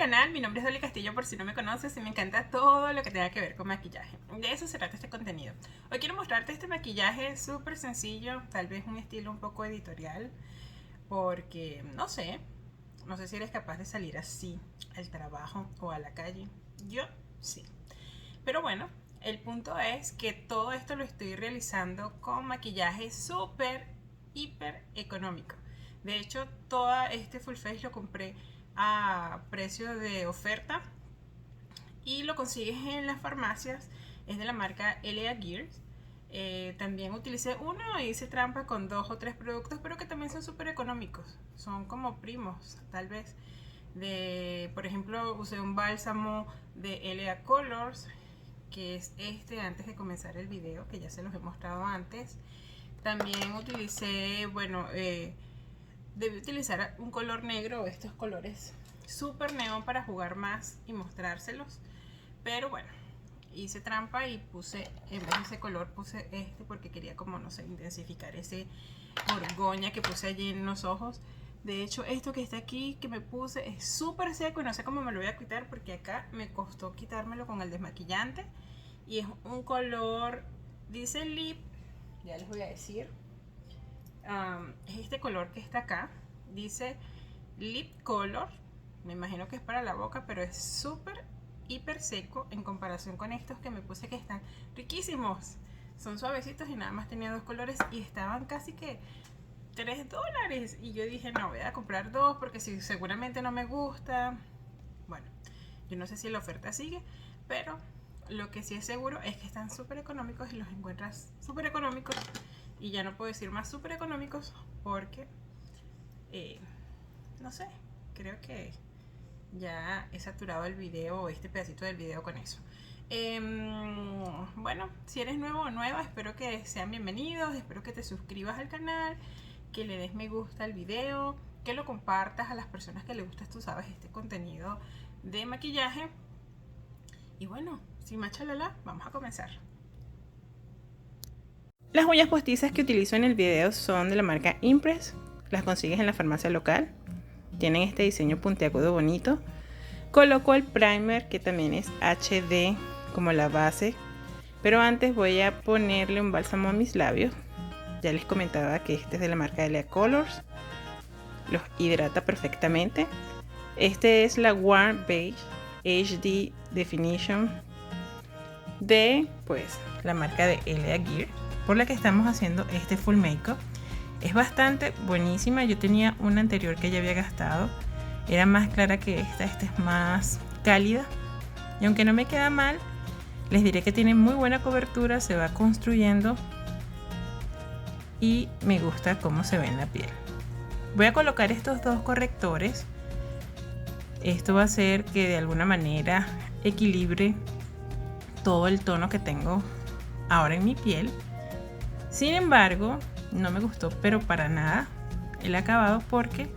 canal, mi nombre es Dolly Castillo por si no me conoces y me encanta todo lo que tenga que ver con maquillaje. De eso se trata este contenido. Hoy quiero mostrarte este maquillaje súper sencillo, tal vez un estilo un poco editorial, porque no sé si eres capaz de salir así al trabajo o a la calle. Yo sí. Pero bueno, el punto es que todo esto lo estoy realizando con maquillaje súper, hiper económico. De hecho, todo este full face lo compré a precio de oferta y lo consigues en las farmacias. Es de la marca L.A. Gears. También utilicé uno e hice trampa con 2 o 3 productos, pero que también son súper económicos. Son como primos, tal vez. Por ejemplo, usé un bálsamo de L.A. Colors, que es este antes de comenzar el video, que ya se los he mostrado antes. También utilicé, debí utilizar un color negro, estos colores súper neón para jugar más y mostrárselos, pero bueno, hice trampa y puse, en vez de ese color puse este porque quería, como no sé, intensificar ese borgoña que puse allí en los ojos. De hecho, esto que está aquí que me puse es súper seco y no sé cómo me lo voy a quitar porque acá me costó quitármelo con el desmaquillante. Y es un color, dice lip, ya les voy a decir, es este color que está acá, dice lip color, me imagino que es para la boca, pero es súper hiper seco en comparación con estos que me puse, que están riquísimos, son suavecitos y nada más tenía 2 colores y estaban casi que $3. Y yo dije, no, voy a comprar 2 porque si seguramente no me gusta. Bueno, yo no sé si la oferta sigue, pero lo que sí es seguro es que están súper económicos y los encuentras súper económicos. Y ya no puedo decir más súper económicos porque, no sé, creo que ya he saturado el video, este pedacito del video con eso. Bueno, si eres nuevo o nueva, espero que sean bienvenidos, espero que te suscribas al canal, que le des me gusta al video, que lo compartas a las personas que les gusta, tú sabes, este contenido de maquillaje. Y bueno, sin más chalala, vamos a comenzar. Las uñas postizas que utilizo en el video son de la marca Impress. Las consigues en la farmacia local. Tienen este diseño puntiagudo bonito. Coloco el primer, que también es HD, como la base. Pero antes voy a ponerle un bálsamo a mis labios. Ya les comentaba que este es de la marca L.A. Colors. Los hidrata perfectamente. Este es la Warm Beige HD Definition de la marca de L.A. Gear, por la que estamos haciendo este full makeup. Es bastante buenísima. Yo tenía una anterior que ya había gastado, era más clara que esta es más cálida y aunque no me queda mal, les diré que tiene muy buena cobertura, se va construyendo y me gusta cómo se ve en la piel. Voy a colocar estos 2 correctores. Esto va a hacer que de alguna manera equilibre todo el tono que tengo ahora en mi piel. Sin embargo, no me gustó pero para nada el acabado porque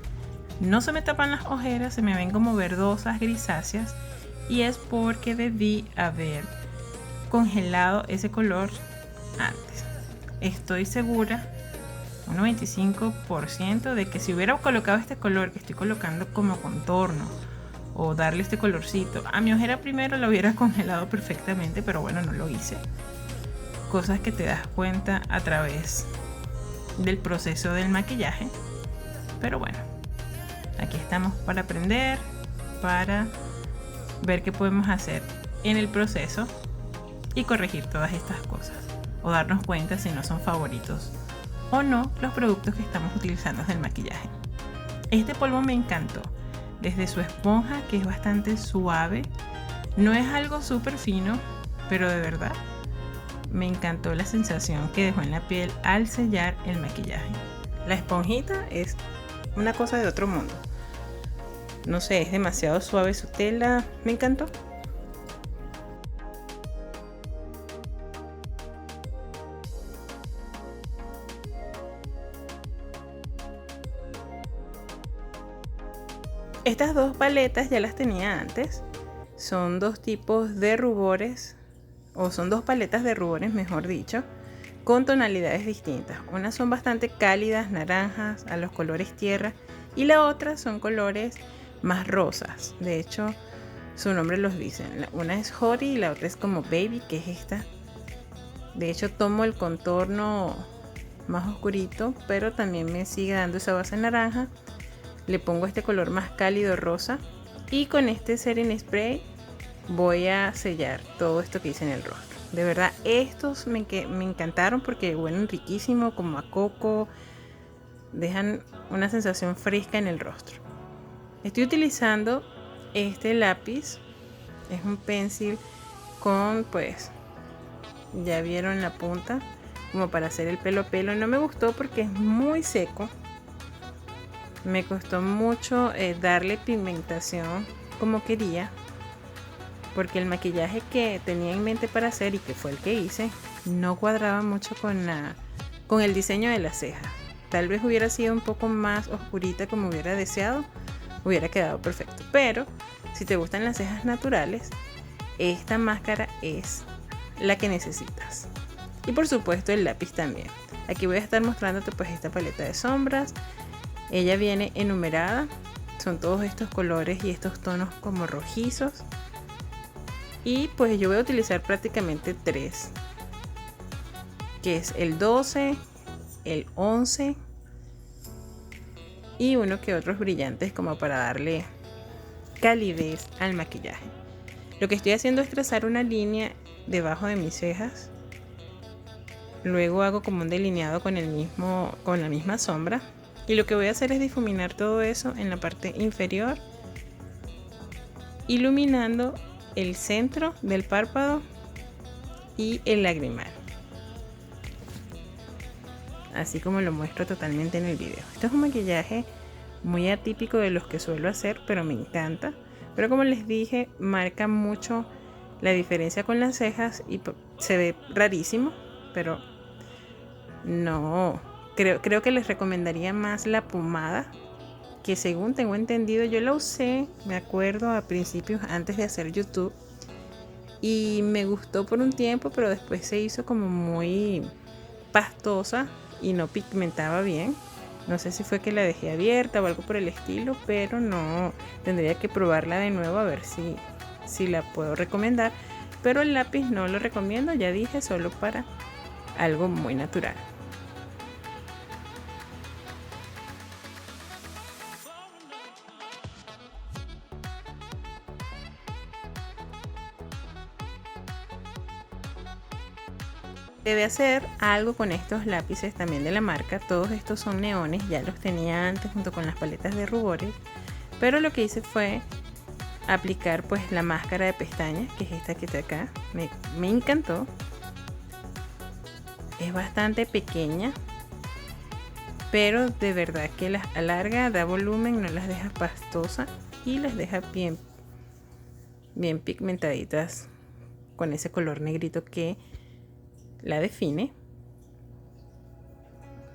no se me tapan las ojeras, se me ven como verdosas, grisáceas, y es porque debí haber congelado ese color antes. Estoy segura, un 95% de que si hubiera colocado este color que estoy colocando como contorno o darle este colorcito a mi ojera primero, lo hubiera congelado perfectamente, pero bueno, no lo hice. Cosas que te das cuenta a través del proceso del maquillaje, pero bueno, aquí estamos para aprender, para ver qué podemos hacer en el proceso y corregir todas estas cosas o darnos cuenta si no son favoritos o no los productos que estamos utilizando en el maquillaje. Este polvo me encantó, desde su esponja, que es bastante suave, no es algo súper fino, pero de verdad me encantó la sensación que dejó en la piel al sellar el maquillaje. La esponjita es una cosa de otro mundo, no sé, es demasiado suave su tela, me encantó. Estas 2 paletas ya las tenía antes, son 2 tipos de rubores, o son 2 paletas de rubores mejor dicho, con tonalidades distintas. Unas son bastante cálidas, naranjas, a los colores tierra, y la otra son colores más rosas. De hecho, su nombre los dice. Una es Hori y la otra es como Baby, que es esta. De hecho, tomo el contorno más oscurito, pero también me sigue dando esa base naranja. Le pongo este color más cálido rosa y con este setting spray voy a sellar todo esto que hice en el rostro. De verdad, estos me encantaron porque huelen riquísimo, como a coco, dejan una sensación fresca en el rostro. Estoy utilizando este lápiz, es un pencil con, pues, ya vieron la punta, como para hacer el pelo a pelo. No me gustó porque es muy seco. Me costó mucho darle pigmentación como quería, porque el maquillaje que tenía en mente para hacer y que fue el que hice no cuadraba mucho con el diseño de las cejas. Tal vez hubiera sido un poco más oscurita como hubiera deseado, hubiera quedado perfecto. Pero si te gustan las cejas naturales, esta máscara es la que necesitas. Y por supuesto el lápiz también. Aquí voy a estar mostrándote pues esta paleta de sombras. Ella viene enumerada, son todos estos colores y estos tonos como rojizos. Y pues yo voy a utilizar prácticamente 3, que es el 12, el 11 y uno que otros brillantes como para darle calidez al maquillaje. Lo que estoy haciendo es trazar una línea debajo de mis cejas. Luego hago como un delineado con la misma sombra. Y lo que voy a hacer es difuminar todo eso en la parte inferior, iluminando el centro del párpado y el lagrimal, así como lo muestro totalmente en el video. Esto es un maquillaje muy atípico de los que suelo hacer, pero me encanta. Pero como les dije, marca mucho la diferencia con las cejas y se ve rarísimo, pero no, creo que les recomendaría más la pomada, que según tengo entendido yo la usé, me acuerdo, a principios antes de hacer YouTube, y me gustó por un tiempo, pero después se hizo como muy pastosa y no pigmentaba bien. No sé si fue que la dejé abierta o algo por el estilo, pero no, tendría que probarla de nuevo a ver si la puedo recomendar. Pero el lápiz no lo recomiendo, ya dije, solo para algo muy natural. Debe hacer algo con estos lápices también de la marca. Todos estos son neones, ya los tenía antes junto con las paletas de rubores, pero lo que hice fue aplicar pues la máscara de pestañas, que es esta que está acá. Me encantó. Es bastante pequeña, pero de verdad que las alarga, da volumen, no las deja pastosa y las deja bien pigmentaditas con ese color negrito que la define.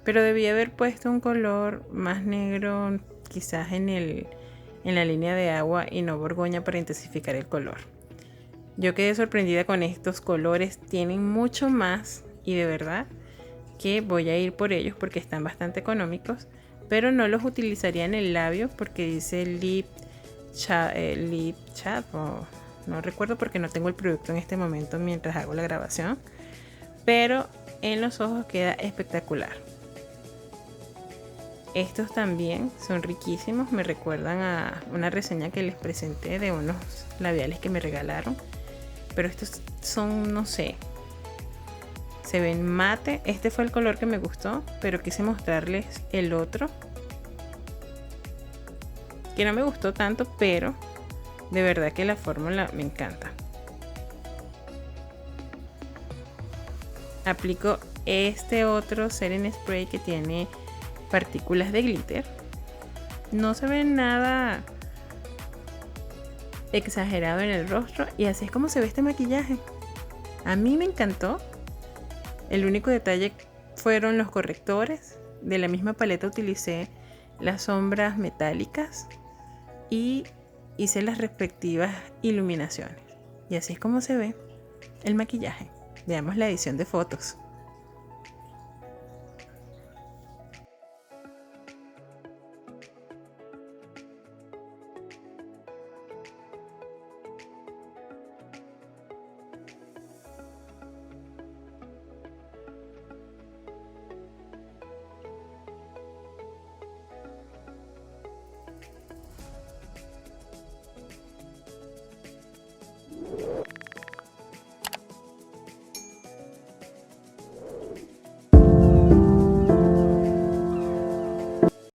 Pero debí haber puesto un color más negro, quizás en la línea de agua y no borgoña, para intensificar el color. Yo quedé sorprendida con estos colores, tienen mucho más y de verdad que voy a ir por ellos porque están bastante económicos, pero no los utilizaría en el labio porque dice lip chat, no recuerdo porque no tengo el producto en este momento mientras hago la grabación, pero en los ojos queda espectacular. Estos también son riquísimos, me recuerdan a una reseña que les presenté de unos labiales que me regalaron, pero estos son, no sé, se ven mate. Este fue el color que me gustó, pero quise mostrarles el otro que no me gustó tanto, pero de verdad que la fórmula me encanta. Aplico este otro setting spray que tiene partículas de glitter. No se ve nada exagerado en el rostro y así es como se ve este maquillaje. A mí me encantó. El único detalle fueron los correctores. De la misma paleta utilicé las sombras metálicas y hice las respectivas iluminaciones. Y así es como se ve el maquillaje. Veamos la edición de fotos.